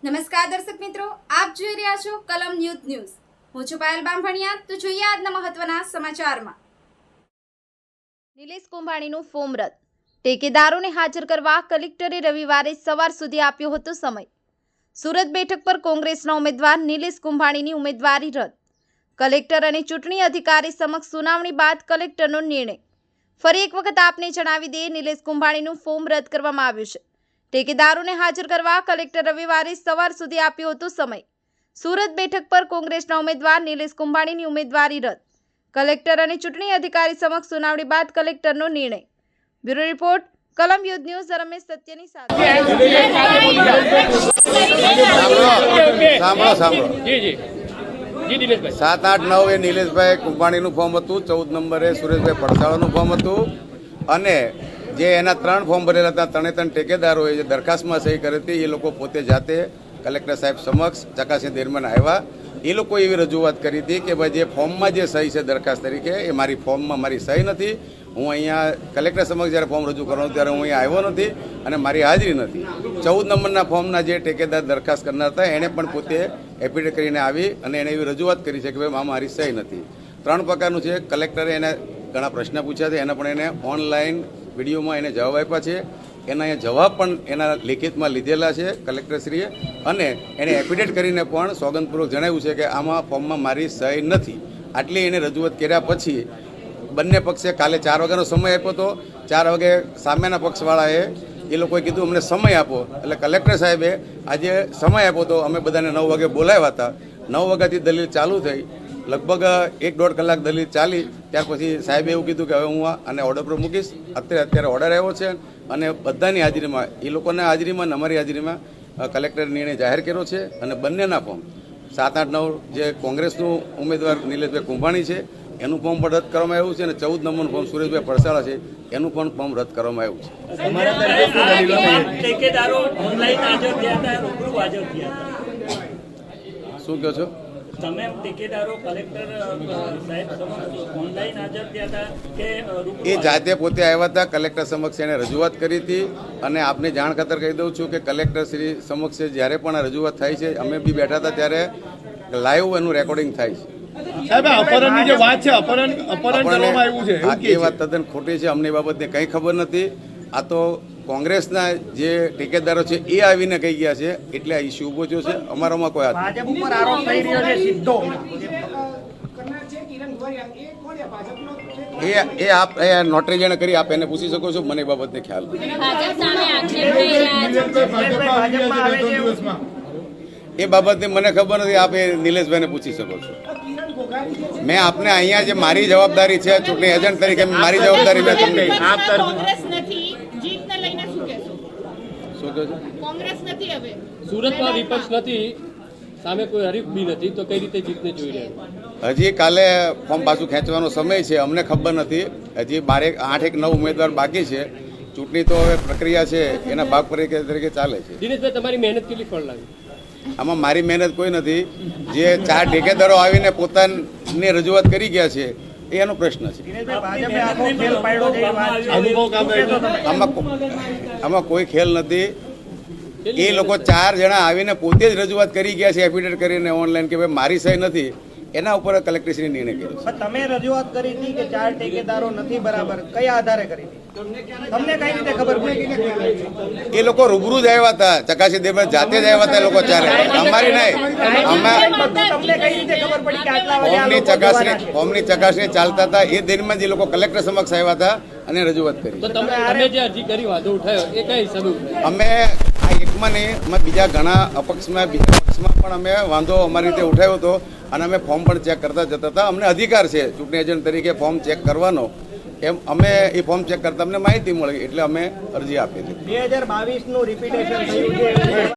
નમસ્કાર દર્શક મિત્રો, આપ જોઈ રહ્યા છો કલમ ન્યૂઝ। હું છું પાયલ બામભણિયા। તો જોઈએ આજના મહત્વના સમાચારમાં। નિલેશ કુંભાણીનું ફોર્મ રદ, ટેકેદારોને હાજર કરવા કલેક્ટરે રવિવારે સવાર સુધી આપ્યો હતો સમય। સુરત બેઠક પર કોંગ્રેસના ઉમેદવાર નિલેશ કુંભાણીની ઉમેદવારી રદ, કલેક્ટર અને ચૂંટણી અધિકારી સમક્ષ સુનાવણી બાદ કલેક્ટરનો નિર્ણય। ફરી એક વખત આપને જણાવી દે, નિલેશ કુંભાણીનું ફોર્મ રદ કરવામાં આવ્યું છે। ટેકેદારોને હાજર કરવા કલેક્ટર રવિવારે સવાર સુધી આપ્યો હતો સમય। સુરત બેઠક પર કોંગ્રેસના ઉમેદવાર નિલેશ કુંભાણીની ઉમેદવારી રદ, કલેક્ટર અને ચૂંટણી અધિકારી સમક્ષ સુનાવણી બાદ કલેક્ટરનો નિર્ણય। બ્યુરો રિપોર્ટ, કલમ ન્યૂઝ। રમેશ સત્યની સાથે 7, 8, 9 એ નિલેશભાઈ કુંભાણીનું ફોર્મ હતું, 14 નંબરે સુરેશભાઈ પડસાળાનું ફોર્મ હતું અને જે એના 3 ફોર્મ ભરેલા હતા, 3 ટેકેદારોએ જે દરખાસ્તમાં સહી કરી હતી એ લોકો પોતે જાતે કલેક્ટર સાહેબ સમક્ષ ચકાસણી દરમિયાન આવ્યા। એ લોકો એવી રજૂઆત કરી હતી કે ભાઈ જે ફોર્મમાં જે સહી છે દરખાસ્ત તરીકે એ મારી ફોર્મમાં મારી સહી નથી, હું અહીંયા કલેક્ટર સમક્ષ જ્યારે ફોર્મ રજૂ કરવાનું ત્યારે હું અહીંયા આવ્યો નથી અને મારી હાજરી નથી। 14 નંબરના ફોર્મના જે ટેકેદાર દરખાસ્ત કરનાર હતા એણે પણ પોતે એફિડેવિટ કરીને આવી અને એણે એવી રજૂઆત કરી છે કે ભાઈ મારી સહી નથી। 3 પ્રકારનું છે। કલેક્ટરે એને ઘણા પ્રશ્ન પૂછ્યા છે, એને પણ એને ઓનલાઈન વિડીયોમાં એને જવાબ આપ્યા છે, એના અહીંયા જવાબ પણ એના લિખિતમાં લીધેલા છે કલેક્ટરશ્રીએ અને એને એફિડેવિટ કરીને પણ સોગંદપૂર્વક જણાવ્યું છે કે આમાં ફોર્મમાં મારી સહી નથી। આટલી એને રજૂઆત કર્યા પછી બંને પક્ષે કાલે 4 વાગ્યાનો સમય આપ્યો હતો। 4 વાગે સામેના પક્ષવાળાએ એ લોકોએ કીધું અમને સમય આપો, એટલે કલેક્ટર સાહેબે આજે સમય આપ્યો હતો। અમે બધાને 9 વાગે બોલાવ્યા હતા। 9 વાગ્યાથી દલીલ ચાલુ થઈ, લગભગ 1-1.5 કલાક દલીલ ચાલી। ત્યાર પછી સાહેબે એવું કીધું કે હવે હું આને ઓર્ડર પર મૂકીશ। અત્યારે ઓર્ડર આવ્યો છે અને બધાની હાજરીમાં, એ લોકોના હાજરીમાં અને અમારી હાજરીમાં કલેક્ટરે નિર્ણય જાહેર કર્યો છે અને બંનેના ફોર્મ 7, 8, 9 જે કોંગ્રેસનું ઉમેદવાર નિલેશભાઈ કુંભાણી છે એનું ફોર્મ પણ રદ કરવામાં આવ્યું છે અને 14 નંબરનું ફોર્મ સુરેશભાઈ પડસાળા છે એનું પણ ફોર્મ રદ કરવામાં આવ્યું છે। શું કહો છો? તમે ટેકેદારો કલેક્ટર સાહેબ સમક્ષ ઓનલાઈન હાજર થયા હતા કે એ જાતે પોતે આવ્યા હતા, કલેક્ટર સમક્ષ એને રજૂઆત કરી હતી અને આપને જાણ ખાતર કહી દઉં છું કે કલેક્ટર શ્રી સમક્ષ જ્યારે પણ આ રજૂઆત થાય છે, અમે બી બેઠા હતા ત્યારે લાઈવ એનું રેકોર્ડિંગ થાય છે। સાહેબ, અપહરણની જે વાત છે, અપહરણ કરવામાં આવ્યું છે, એ વાત તદ્દન ખોટી છે। અમને બાબતને કંઈ ખબર નથી। આ તો કોંગ્રેસના જે ઠેકેદારો છે એ આવીને કહી ગયા છે એટલે આ ઇસ્યુ ઉભો થયો છે। અમારામાં કોઈ હાથ ભાજપ ઉપર આરોપ થઈ રહ્યો છે સીધો। એ આપ નોટરી જેણે કરી આપ એને પૂછી શકો છો, મને એ બાબતને ખ્યાલ એ બાબતને મને ખબર નથી। આપ એ નિલેશભાઈને પૂછી શકો છો। મેં આપને અહીંયા જે મારી જવાબદારી છે ચૂંટણી એજન્ટ તરીકે મારી જવાબદારી મેં તમને શું કહો છો? સુરતમાં વિપક્ષ નથી, સામે કોઈ હરીફ બી નથી, તો કઈ રીતે જીતને જોઈ રહ્યા? હજી કાલે ફોર્મ પાછું ખેંચવાનો સમય છે, અમને ખબર નથી। હજી 8, 9 ઉમેદવાર બાકી છે। ચૂંટણી તો હવે પ્રક્રિયા છે એના ભાગ તરીકે ચાલે છે। દિનેશભાઈ, તમારી મહેનત કેટલી ફળ લાગી? આમાં મારી મહેનત કોઈ નથી। જે 4 ઠેકેદારો આવીને પોતાની રજૂઆત કરી ગયા છે એનો પ્રશ્ન છે। આમાં કોઈ ખેલ નથી। એ લોકો 4 જણા આવીને પોતે જ રજૂઆત કરી ગયા છે એફિડેવિટ કરીને ઓનલાઈન કે ભાઈ મારી સહી નથી, એના ઉપર કલેક્ટરશ્રી નિર્ણય કર્યો છે। તમે રજૂઆત કરી હતી કે 4 ટેકેદારો નથી બરાબર, કયા આધારે કરી હતી? તમને કઈ રીતે ખબર પડી? એ લોકો રૂબરૂ જ આવ્યા હતા, ચકાસી દરમિયાન જાતે જ આવ્યા હતા એ લોકો 4, અમારી નહીં। તમને કઈ રીતે ખબર પડી કે આટલા વાગે ફોર્મની ચકાસણી ચાલતા હતા એ દરમિયાન જે લોકો કલેક્ટર સમક્ષ આવ્યા હતા અને રજૂઆત કરી। તો તમે જે અરજી કરી, વાંધો ઉઠાયો, એ કઈ હિસાબે? અમે આ એકમાં નહીં, અમે બીજા ઘણા અપક્ષમાં બીજા પક્ષમાં પણ અમે વાંધો અમારી રીતે ઉઠાવ્યો હતો અને અમે ફોર્મ પણ ચેક કરતા જતા હતા। અમને અધિકાર છે ચૂંટણી એજન્ટ તરીકે ફોર્મ ચેક કરવાનો, એમ અમે એ ફોર્મ ચેક કરતા અમને માહિતી મળી એટલે અમે અરજી આપી હતી। 2022 નું રિપીટેશન થયું છે।